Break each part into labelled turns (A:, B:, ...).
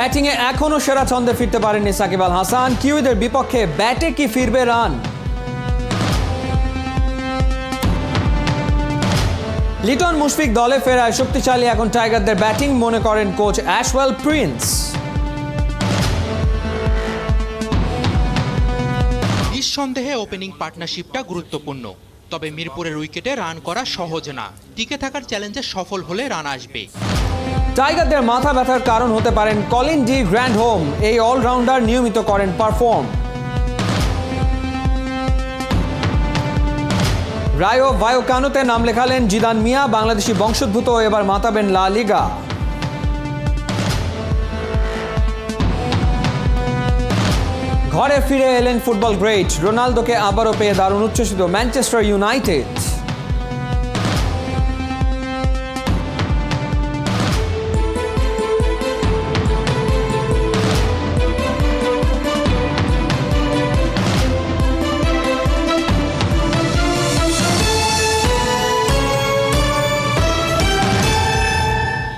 A: ব্যাটিংয়ে এখনও সেরা ছন্দে ফিরতে পারেননি সাকিব আল হাসান। কিউইদের বিপক্ষে ব্যাটে কি ফিরবে রান? লিটন মুশফিক দলে ফেরায় শক্তিশালী এখন টাইগারদের ব্যাটিং, মনে করেন কোচ অ্যাশওয়েল প্রিন্স।
B: নিঃসন্দেহে ওপেনিং পার্টনারশিপটা গুরুত্বপূর্ণ, তবে মিরপুরের উইকেটে রান করা সহজ না। টিকে থাকার চ্যালেঞ্জে সফল হলে রান আসবে।
A: টাইগারদের মাথা ব্যথার কারণ হতে পারেন কলিন ডি গ্র্যান্ডহোম। এই অলরাউন্ডার নিয়মিত করেন পারফর্ম। রায়ো ভায়োকানোতে নাম লেখালেন জিদান মিয়া। বাংলাদেশি বংশোদ্ভূত এবার মাতাবেন লা লিগা। ঘরে ফিরে এলেন ফুটবল গ্রেট রোনালদোকে আবারও পেয়ে দারুণ উচ্ছ্বসিত ম্যানচেস্টার ইউনাইটেড।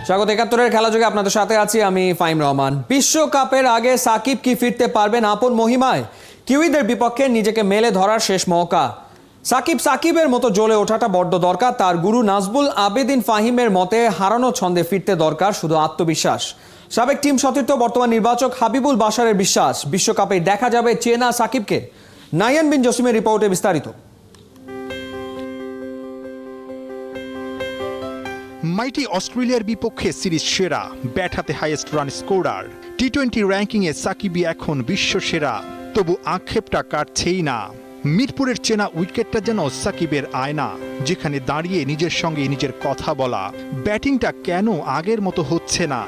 A: স্বাগত ৭১-এর খেলাযোগে আপনাদের সাথে আছি আমি ফাহিম রহমান। বিশ্বকাপের আগে সাকিব কি ফিরতে পারবেন আপন মহিমায়? কিউইদের বিপক্ষে নিজেকে মেলে ধরার শেষ মৌকা। সাকিবের মতো জ্বলে ওঠাটা বড্ড দরকার। তার গুরু নাজবুল আবেদিন ফাহিমের মতে হারানো ছন্দে ফিরতে দরকার শুধু আত্মবিশ্বাস। সাবেক টিম সতীর্থ বর্তমান নির্বাচক হাবিবুল বাশারের বিশ্বাস, বিশ্বকাপে দেখা যাবে চেনা সাকিবকে। নাইয়ান বিন জসিমের রিপোর্টে বিস্তারিত।
C: মাইটি অস্ট্রেলিয়ার বিপক্ষে সিরিজ সেরা, ব্যাট হাতে হাইয়েস্ট রান স্কোরার। টি-20 র্যাঙ্কিংয়ে সাকিবই এখন বিশ্ব সেরা, তবু আক্ষেপটা কাটছেই না। মিরপুরের চেনা উইকেটটা যেন সাকিবের আয়না, যেখানে দাঁড়িয়ে নিজের সঙ্গে নিজের কথা বলা। ব্যাটিংটা কেন আগের মতো হচ্ছে না?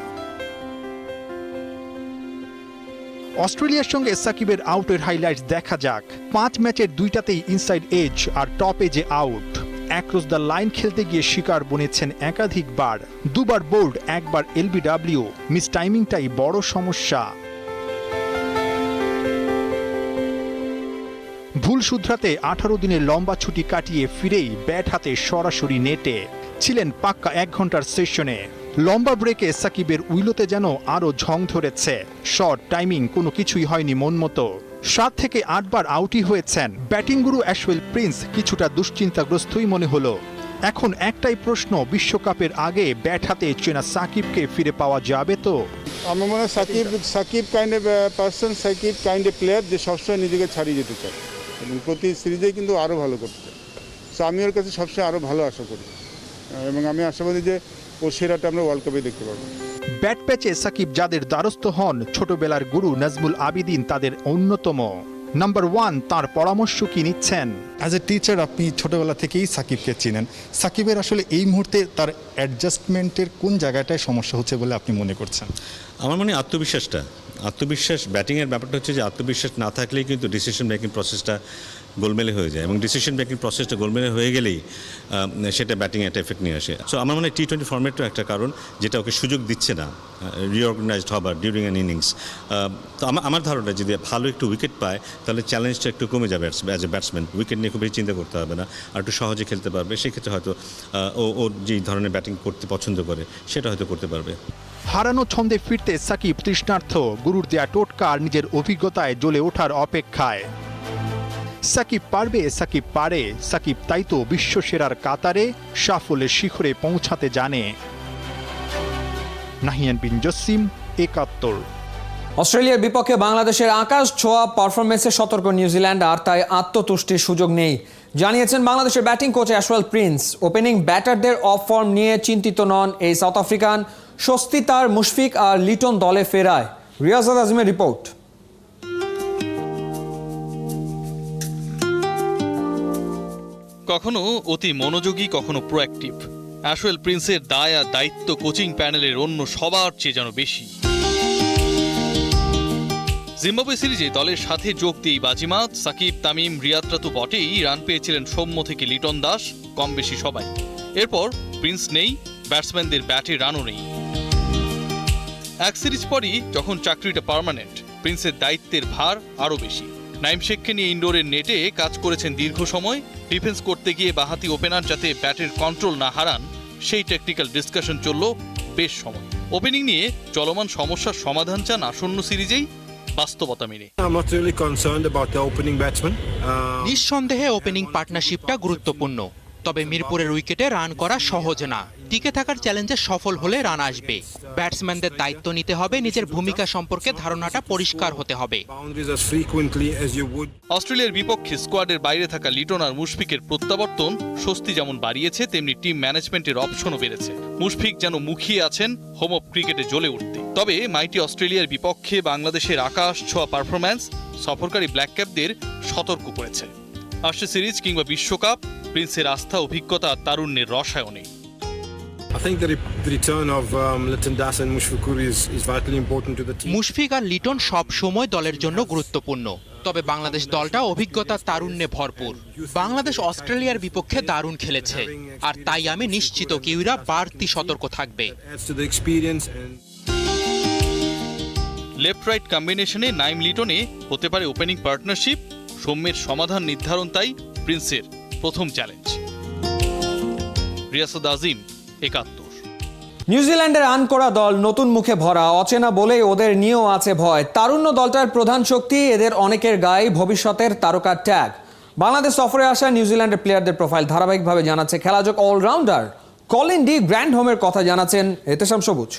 C: অস্ট্রেলিয়ার সঙ্গে সাকিবের আউটের হাইলাইটস দেখা যাক। 5 ম্যাচের 2টাতেই ইনসাইড এজ আর টপ এজে আউট। অ্যাক্রস দ্য লাইন খেলতে গিয়ে শিকার বনেছেন একাধিকবার। 2বার বোল্ড, 1বার এলবিডব্লিউ। মিস টাইমিংটাই বড় সমস্যা। ভুল শুধরাতে 18 দিনের লম্বা ছুটি কাটিয়ে ফিরেই ব্যাট হাতে সরাসরি নেটে ছিলেন পাক্কা 1 ঘন্টার সেশনে। লম্বা ব্রেকে সাকিবের উইলোতে যেন আরও ঝং ধরেছে। শট, টাইমিং কোনো কিছুই হয়নি মন মতো। 7 থেকে 8 বার আউটই হয়েছেন। ব্যাটিং গুরু অ্যাশওয়েল প্রিন্স কিছুটা দুশ্চিন্তাগ্রস্তই মনে হলো। এখন একটাই প্রশ্ন, বিশ্বকাপের আগে ব্যাট হাতে চেনা সাকিবকে ফিরে পাওয়া যাবে তো?
D: আমার মনে হয় Shakib kind of person, Shakib kind of player যে সবসময় নিজেকে ছাড়িয়ে যেতে চায় এবং প্রতি সিরিজে কিন্তু আরও ভালো করতে চায়। সো আমি ওর কাছে সবসময় আরও ভালো আশা করি এবং আমি আশাবাদী যে ও সেরাটা আমরা ওয়ার্ল্ড কাপে দেখতে পাবো।
C: ব্যাট প্যাচে সাকিব যাদের দ্বারস্থ হন, ছোটবেলার গুরু নাজমুল আবেদিন তাদের অন্যতম। নাম্বার 1, তার পরামর্শ কি নিচ্ছেন?
E: অ্যাজ এ টিচার আপনি ছোটবেলা থেকেই সাকিবকে চিনেন। সাকিবের আসলে এই মুহূর্তে তার অ্যাডজাস্টমেন্টের কোন জায়গাটায় সমস্যা হচ্ছে বলে আপনি মনে করছেন?
F: আমার মনে হয় আত্মবিশ্বাস ব্যাটিংয়ের ব্যাপারটা হচ্ছে যে আত্মবিশ্বাস না থাকলেই কিন্তু ডিসিশন মেকিং প্রসেসটা গোলমেলে হয়ে যায় এবং ডিসিশন মেকিং প্রসেসটা গোলমেলে হয়ে গেলেই সেটা ব্যাটিংয়ে একটা এফেক্ট নিয়ে আসে। সো আমার মনে হয় টি-20 ফর্ম্যাটও একটা কারণ যেটা ওকে সুযোগ দিচ্ছে না রিঅর্গানাইজড হবার ডিউরিং অ্যান ইনিংস। তো আমার ধারণা যদি ভালো একটু উইকেট পায় তাহলে চ্যালেঞ্জটা একটু কমে যাবে অ্যাজ এ ব্যাটসম্যান। উইকেট নিয়ে খুব বেশি চিন্তা করতে হবে না, আর একটু সহজে খেলতে পারবে। সেক্ষেত্রে হয়তো ও যে ধরনের ব্যাটিং করতে পছন্দ করে সেটা হয়তো করতে পারবে।
C: হারানো ছন্দে ফিরতে সাকিব তৃষ্ণার্থ, গুরুর দেয়া টোটকা আর নিজের অভিজ্ঞতায় জ্বলে ওঠার অপেক্ষায়। সাকিব পারবে, সাকিব পারে, সাকিব তাই তো বিশ্বসেরার কাতারে সাফল্যের শিখরে পৌঁছাতে জানে। নাহিয়ান বিন জসিম, ৭১।
A: অস্ট্রেলিয়ার বিপক্ষে বাংলাদেশের আকাশ ছোঁয়া পারফরমেন্সে সতর্ক নিউজিল্যান্ড, আর তাই আত্মতুষ্টির সুযোগ নেই জানিয়েছেন বাংলাদেশের batting coach Ashwell Prince. Opening ব্যাটারদের অফ ফর্ম নিয়ে চিন্তিত নন এই সাউথ আফ্রিকান। স্বস্তি তার মুশফিক আর লিটন দলে ফেরায়। রিয়াজাদ আজিমের রিপোর্ট।
G: কখনো অতি মনোযোগী, কখনো প্রোঅ্যাক্টিভ। অ্যাশওয়েল প্রিন্সের দায় আর দায়িত্ব কোচিং প্যানেলের অন্য সবার চেয়ে যেন বেশি। জিম্বাবুয়ে সিরিজে দলের সাথে যোগ দিয়েই বাজিমাত। সাকিব, তামিম, রিয়াদরা তো বটেই, রান পেয়েছিলেন সৌম্য থেকে লিটন দাস, কম বেশি সবাই। এরপর প্রিন্স নেই, ব্যাটসম্যানদের ব্যাটে রানও নেই। এক সিরিজ পরই যখন চাকরিটা পার্মানেন্ট, প্রিন্সের দায়িত্বের ভার আরও বেশি। নাইম শেখকে নিয়ে ইনডোরের নেটে কাজ করেছেন দীর্ঘ সময়। ডিফেন্স করতে গিয়ে বাঁহাতি ওপেনার যাতে ব্যাটের কন্ট্রোল না হারান, সেই টেকনিক্যাল ডিসকাশন চলল বেশ সময়। ওপেনিং নিয়ে চলমান সমস্যার সমাধান চান আসন্ন সিরিজেই বাস্তবতা মেনে।
H: I'm not really concerned about the opening batsman.
B: নিঃসন্দেহে ওপেনিং পার্টনারশিপটা গুরুত্বপূর্ণ, তবে মিরপুরের উইকেটে রান করা সহজ না। টিকে থাকার চ্যালেঞ্জে সফল হলে রান আসবে। ব্যাটসম্যানদের দায়িত্ব নিতে হবে, নিজের ভূমিকা সম্পর্কে ধারণাটা পরিষ্কার হতে হবে।
H: Boundaries as frequently as you would.
G: অস্ট্রেলিয়ার বিপক্ষে স্কোয়াডের বাইরে থাকা লিটন আর মুশফিকের প্রত্যাবর্তন স্বস্তি যেমন বাড়িয়েছে, তেমনি টিম ম্যানেজমেন্টের অপশনও বেড়েছে। মুশফিক যেন মুখিয়ে আছেন হোম অফ ক্রিকেটে জ্বলে উঠতে। তবে মাইটি অস্ট্রেলিয়ার বিপক্ষে বাংলাদেশের আকাশ ছোঁয়া পারফরম্যান্স সফরকারী ব্ল্যাক ক্যাপদের সতর্ক করেছে। আসছে সিরিজ কিংবা বিশ্বকাপ, প্রিন্সের আস্থা, অভিজ্ঞতা আর তারুণ্যের রসায়নে।
H: I think the return of Liton Das and Mushfiqur is vitally important to the team.
B: Mushfiq আর লিটন সব সময় দলের জন্য গুরুত্বপূর্ণ, তবে বাংলাদেশ দলটা অভিজ্ঞতার তারুণ্যে ভরপুর। বাংলাদেশ অস্ট্রেলিয়ার বিপক্ষে দারুণ খেলেছে, আর তাই আমি নিশ্চিত কিউইরা বাড়তি সতর্ক থাকবে।
H: Adds to the experience and
G: left right কম্বিনেশনে নাইম লিটনে হতে পারে ওপেনিং পার্টনারশিপ। সৌম্যের সমাধান নির্ধারণ তাই প্রিন্সের প্রথম চ্যালেঞ্জ। রিয়াসাদ আজিম, ৭১।
A: নিউজিল্যান্ডের আনকোড়া দল নতুন মুখে ভরা, অচেনা বলেই ওদের নিয়েও আছে ভয়। তারুণ্য দলটার প্রধান শক্তি, এদের অনেকের গায়ে ভবিষ্যতের তারকার ট্যাগ। বাংলাদেশ সফরে আসা নিউজিল্যান্ডের প্লেয়ারদের প্রোফাইল ধারাবাহিকভাবে জানাচ্ছে খেলাযোগ অলরাউন্ডার কলিন ডি গ্র্যান্ডহোমের কথা জানাচ্ছেন এহতেশাম সবুজ।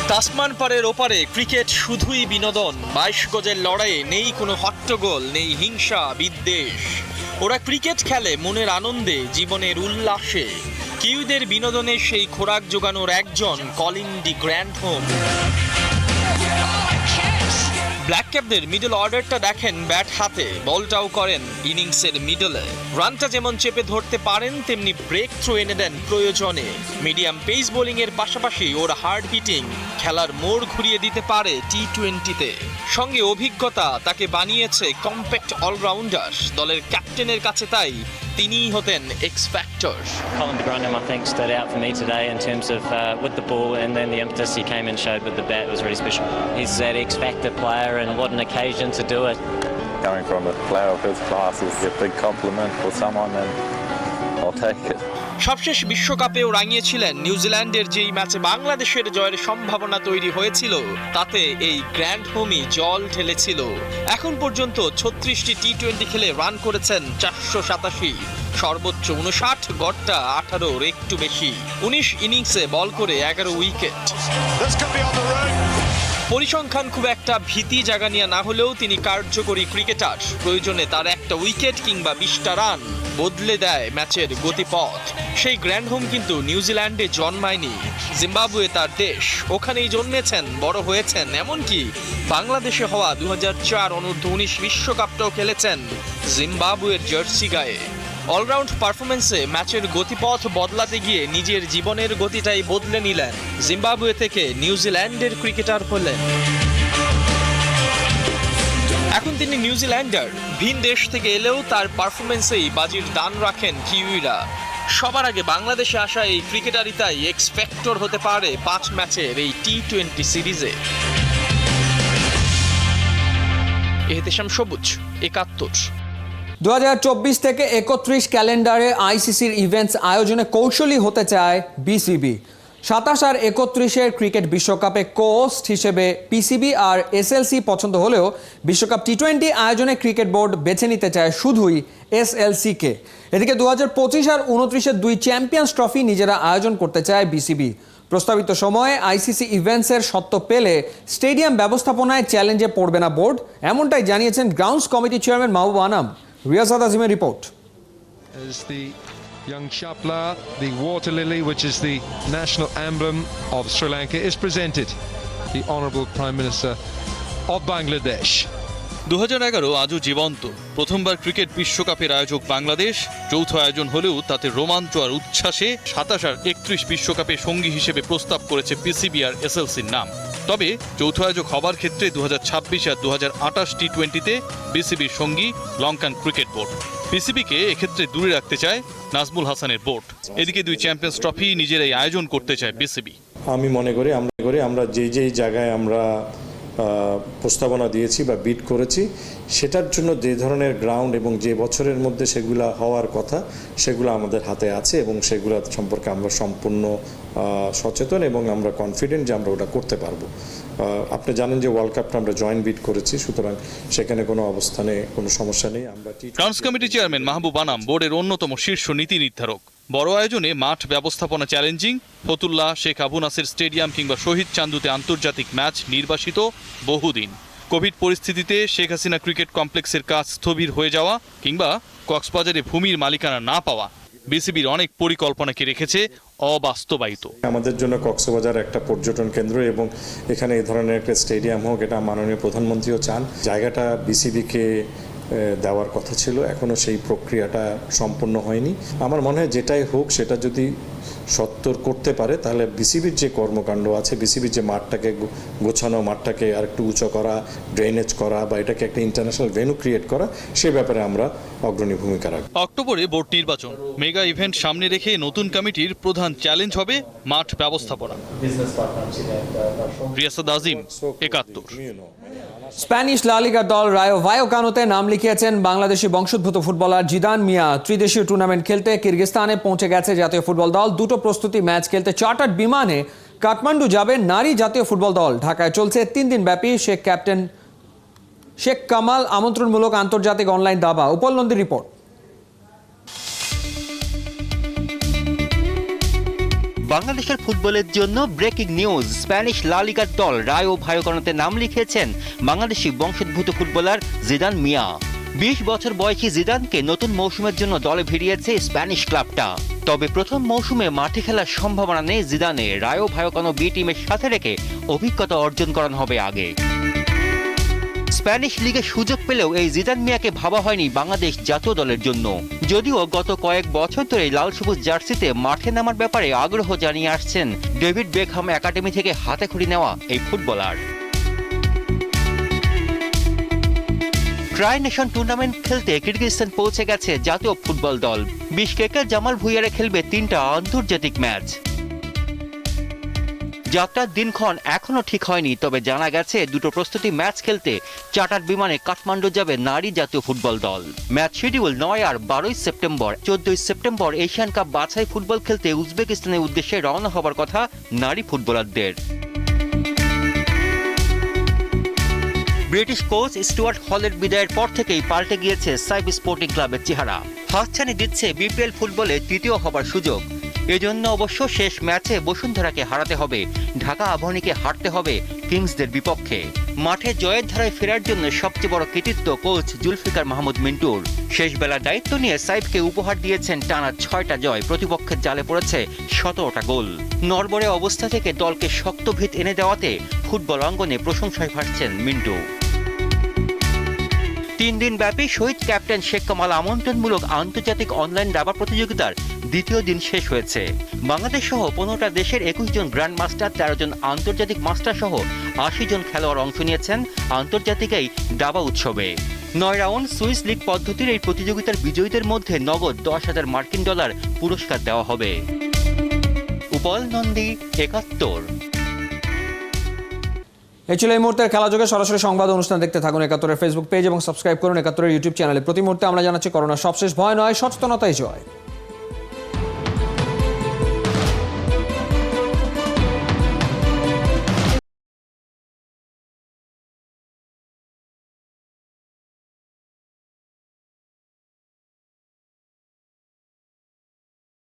I: তাসমান পারের ওপারে ক্রিকেট শুধুই বিনোদন। ২২ গজের লড়াইয়ে নেই কোনো হট্টগোল, নেই হিংসা বিদ্বেষ। ওরা ক্রিকেট খেলে মনের আনন্দে, জীবনের উল্লাসে। কিউইদের বিনোদনে সেই খোরাক জোগানোর একজন কলিন ডি গ্র্যান্ডহোম। ব্ল্যাক ক্যাপদের মিডল অর্ডারটা দেখেন ব্যাট হাতে, বলটাও করেন ইনিংসের মিডলে। রানটা যেমন চেপে ধরতে পারেন, তেমনি ব্রেক থ্রো এনে দেন প্রয়োজনে। মিডিয়াম পেস বোলিংয়ের পাশাপাশি ওর হার্ড হিটিং খেলার মোড় ঘুরিয়ে দিতে পারে টি-20-তে। সঙ্গে অভিজ্ঞতা তাকে বানিয়েছে কম্প্যাক্ট অলরাউন্ডার। দলের ক্যাপ্টেনের কাছে তাই তিনিই হতেন x factor.
J: Colin de Grandhomme, I think, stood out for me today in terms of with the ball, and then the impetus he came and showed with the bat was really special. He's that X factor player, and what an occasion to do it.
K: Coming from a player of his class is a big compliment for someone, and I'll take it.
I: সবশেষ বিশ্বকাপেও রাঙিয়েছিলেন নিউজিল্যান্ডের যেই ম্যাচে বাংলাদেশের জয়ের সম্ভাবনা তৈরি হয়েছিল, তাতে এই গ্র্যান্ডহোমই জল ঢেলেছিল। এখন পর্যন্ত ৩৬টি টি-20 খেলে রান করেছেন ৪৮৭, সর্বোচ্চ ৫৯, গড়টা ১৮-র একটু বেশি। ১৯ ইনিংসে বল করে ১১ উইকেট। পরিসংখ্যান খুব একটা ভীতি জাগানিয়া না হলেও তিনি কার্যকরী ক্রিকেটার। প্রয়োজনে তার একটা উইকেট কিংবা ২০টা রান বদলে দেয় ম্যাচের গতিপথ। সেই গ্র্যান্ডহোম কিন্তু নিউজিল্যান্ডে জন্মায়নি, জিম্বাবুয়ে তার দেশ। ওখানেই জন্মেছেন, বড় হয়েছেন, এমনকি বাংলাদেশে হওয়া ২০০৪ অনূর্ধ্ব-১৯ বিশ্বকাপটাও খেলেছেন জিম্বাবুয়ের জার্সি গায়ে। অলরাউন্ড পারফরমেন্সে ম্যাচের গতিপথ বদলাতে গিয়ে নিজের জীবনের গতিটাই বদলে নিলেন। জিম্বাবুয়ে থেকে নিউজিল্যান্ডের ক্রিকেটার হলেন। এখন তিনি নিউজিল্যান্ডার। ভিন দেশ থেকে এলেও তার পারফরমেন্সেই বাজির দান রাখেন কিউইরা। সবার আগে বাংলাদেশে আসা এই ক্রিকেটারই তাই এক্স ফ্যাক্টর হতে পারে ৫ ম্যাচের এই টি-20 সিরিজে। এহতেশাম সবুজ, ৭১।
A: ২০২৪ থেকে ৩১ ক্যালেন্ডারে আইসিসির ইভেন্টস আয়োজনে কৌশলী হতে চায় বিসিবি। ২৭ আর ৩১-এর ক্রিকেট বিশ্বকাপে কোস্ট হিসেবে পিসিবি আর এসএলসি পছন্দ হলেও বিশ্বকাপ টি-20 আয়োজনে ক্রিকেট বোর্ড বেছে নিতে চায় শুধুই এসএলসিকে। এদিকে ২০২৫ আর ২৯-এর ২ চ্যাম্পিয়ন্স ট্রফি নিজেরা আয়োজন করতে চায় বিসিবি। প্রস্তাবিত সময়ে আইসিসি ইভেন্টসের সত্ত্ব পেলে স্টেডিয়াম ব্যবস্থাপনায় চ্যালেঞ্জে পড়বে না বোর্ড, এমনটাই জানিয়েছেন grounds committee chairman Mahbub Anam. Riasad আজিমের report.
L: As the young Chapla, the water lily, which is the national emblem of Sri Lanka, is presented the Honourable Prime Minister of Bangladesh.
G: ২০১১ আজও জীবন্ত। প্রথমবার ক্রিকেট বিশ্বকাপের আয়োজক বাংলাদেশ। যৌথ আয়োজন হলেও তাতে রোমাঞ্চ আর উচ্ছ্বাসে ২৭ আর ৩১ বিশ্বকাপে সঙ্গী হিসেবে প্রস্তাব করেছে পিসিবি আর এসএলসির নাম। তবে যৌথ আয়োজক হবার ক্ষেত্রে ২০২৬ আর ২০২৮ টি-20-তে বিসিবির সঙ্গী লঙ্কান ক্রিকেট বোর্ড। পিসিবিকে এক্ষেত্রে দূরে রাখতে চায় নাজমুল হাসানের বোর্ড। এদিকে ২ চ্যাম্পিয়ন্স ট্রফি নিজেরাই আয়োজন করতে চায় বিসিবি।
M: আমি মনে করি আমরা যেই জায়গায় আমরা প্রস্তাবনা দিয়েছি বা বিড করেছি সেটার জন্য যে ধরনের গ্রাউন্ড এবং যে বছরের মধ্যে সেগুলা হওয়ার কথা সেগুলো আমাদের হাতে আছে এবং সেগুলো সম্পর্কে আমরা সম্পূর্ণ সচেতন এবং আমরা কনফিডেন্ট যে আমরা ওটা করতে পারবো। আপনি জানেন যে ওয়ার্ল্ড কাপটা আমরা জয়েন্ট বিড করেছি, সুতরাং সেখানে কোনো অবস্থানে কোনো সমস্যা নেই। আমরা
G: trans committee chairman Mahbub Anam বোর্ডের অন্যতম শীর্ষ নীতি নির্ধারক। বড় আয়োজনে মাঠ ব্যবস্থাপনা চ্যালেঞ্জিং, ফতুল্লা, শেখ আবু নাসের স্টেডিয়াম কিংবা শহীদ চান্দুতে আন্তর্জাতিক ম্যাচ নির্বাসিত বহুদিন। কোভিড পরিস্থিতিতে শেখ হাসিনা ক্রিকেট কমপ্লেক্সের কাজ স্থবির হয়ে যাওয়া কিংবা কক্সবাজারে ভূমির মালিকানা না পাওয়া বিসিবির অনেক পরিকল্পনাকে রেখেছে অবাস্তবায়িত।
M: আমাদের জন্য কক্সবাজার একটা পর্যটন কেন্দ্র এবং এখানে এই ধরনের একটা স্টেডিয়াম হোক, এটা মাননীয় প্রধানমন্ত্রীও চান। জায়গাটা বিসিবিকে দেওয়ার কথা ছিল, এখনো সেই প্রক্রিয়াটা সম্পূর্ণ হয়নি। আমার মনে হয় যেটাই হোক সেটা যদি সত্তর করতে পারে তাহলে বিসিবির যে কর্মকাণ্ড আছে, বিসিবির যে মাঠটাকে গোছানো, মাঠটাকে আরেকটু উঁচু করা, ড্রেনেজ করা বা এটাকে একটা ইন্টারন্যাশনাল ভেন্যু ক্রিয়েট করা, সে ব্যাপারে আমরা অগ্রণী ভূমিকা রাখব।
G: অক্টোবরে বোর্ড নির্বাচন, মেগা ইভেন্ট সামনে রেখে নতুন কমিটির প্রধান চ্যালেঞ্জ হবে মাঠ ব্যবস্থাপনা। রিয়াসাদ আজিম, ৭১।
A: স্প্যানিশ লা লিগার দল রায়ো ভায়োকানোতে নাম লিখিয়েছেন বাংলাদেশি বংশোদ্ভূত ফুটবলার জিদান মিয়া। ত্রিদেশীয় টুর্নামেন্ট খেলতে কিরগিস্তানে পৌঁছে গেছে জাতীয় ফুটবল দল। দুটো প্রস্তুতি ম্যাচ খেলতে চার্টার্ড বিমানে কাঠমান্ডু যাবে নারী জাতীয় ফুটবল দল। ঢাকায় চলছে 3 দিন ব্যাপী শেখ কামাল আমন্ত্রণমূলক আন্তর্জাতিক অনলাইন দাবা। উপল নন্দীর রিপোর্ট।
N: বাংলাদেশের ফুটবলের জন্য ব্রেকিং নিউজ। স্প্যানিশ লা লিগার দল রায়ো ভায়োকানোতে নাম লিখিয়েছেন বাংলাদেশি বংশোদ্ভূত ফুটবলার জিদান মিয়া। 20 বছর বয়সী জিদানকে নতুন মৌসুমের জন্য দলে ভিড়িয়েছে স্প্যানিশ ক্লাবটা। তবে প্রথম মৌসুমে মাঠে খেলার সম্ভাবনা নেই জিদানে। রায়ো ভায়োকানো বি টিমের সাথে রেখে অভিজ্ঞতা অর্জন করানো হবে আগে। স্প্যানিশ লিগে সুযোগ পেলেও এই জিদান মিয়াকে ভাবা হয়নি বাংলাদেশ জাতীয় দলের জন্য। যদিও গত কয়েক বছর ধরে লাল সবুজ জার্সিতে মাঠে নামার ব্যাপারে আগ্রহ জানিয়ে আসছেন ডেভিড বেকহাম একাডেমি থেকে হাতেখড়ি নেওয়া এই ফুটবলার। ট্রাই নেশন টুর্নামেন্ট খেলতে কিরগিজস্তান পৌঁছে গেছে জাতীয় ফুটবল দল। বিশকেকে জামাল ভুঁইয়ারে খেলবে 3টা আন্তর্জাতিক ম্যাচ। যাত্রার দিনক্ষণ এখনো ঠিক হয়নি, তবে জানা গেছে দুটো প্রস্তুতি ম্যাচ খেলতে চার্টার বিমানে কাঠমান্ডু যাবে নারী জাতীয় ফুটবল দল। ম্যাচ শিডিউল 9 আর 12 সেপ্টেম্বর। 14 সেপ্টেম্বর এশিয়ান কাপ বাছাই ফুটবল খেলতে উজবেকিস্তানের উদ্দেশ্যে রওনা হবার কথা নারী ফুটবলারদের। ব্রিটিশ কোচ স্টুয়ার্ট হলের বিদায়ের পর থেকেই পাল্টে গিয়েছে সাইব স্পোর্টিং ক্লাবের চেহারা। হাতছানি দিচ্ছে বিপিএল ফুটবলে তৃতীয় হবার সুযোগ। এজন্য অবশ্য শেষ ম্যাচে বসুন্ধরাকে হারাতে হবে, ঢাকা আবাহনীকে হারতে হবে কিংসদের বিপক্ষে। মাঠে জয়ের ধারায় ফেরার জন্য সবচেয়ে বড় কৃতিত্ব কোচ জুলফিকার মাহমুদ মিন্টুর। শেষ বেলার দায়িত্ব নিয়ে সাইফকে উপহার দিয়েছেন টানা 6টা জয়, প্রতিপক্ষের জালে পড়েছে 17টা গোল। নড়বড়ে অবস্থা থেকে দলকে শক্ত ভিত এনে দেওয়াতে ফুটবল অঙ্গনে প্রশংসায় ভাসছেন মিন্টু। 3 দিন ব্যাপী শহীদ ক্যাপ্টেন শেখ কামাল আমন্ত্রণমূলক আন্তর্জাতিক অনলাইন দাবা প্রতিযোগিতার দ্বিতীয় দিন শেষ হয়েছে। বাংলাদেশ সহ 15টা দেশের 21 জন গ্র্যান্ড মাস্টার, 13 জন আন্তর্জাতিক মাস্টার সহ 80 জন খেলোয়াড় অংশ নিয়েছেন আন্তর্জাতিক এই দাবা উৎসবে। 9 রাউন্ড সুইস লিগ পদ্ধতির এই প্রতিযোগিতার বিজয়ীদের মধ্যে নগদ $10,000 মার্কিন পুরস্কার দেওয়া হবে। উপল নন্দী, 71।
A: এই ছিল এই মুহূর্তের খেলাযোগে সরাসরি সংবাদ অনুষ্ঠান দেখতে থাকুন 71-এর ফেসবুক পেজ এবং সাবস্ক্রাইব করুন 71-এর ইউটিউব চ্যানেলে। প্রতি মুহূর্তে আমরা জানাচ্ছি করোনা সবশেষ ভয় নয়, সচেতনতাই জয়।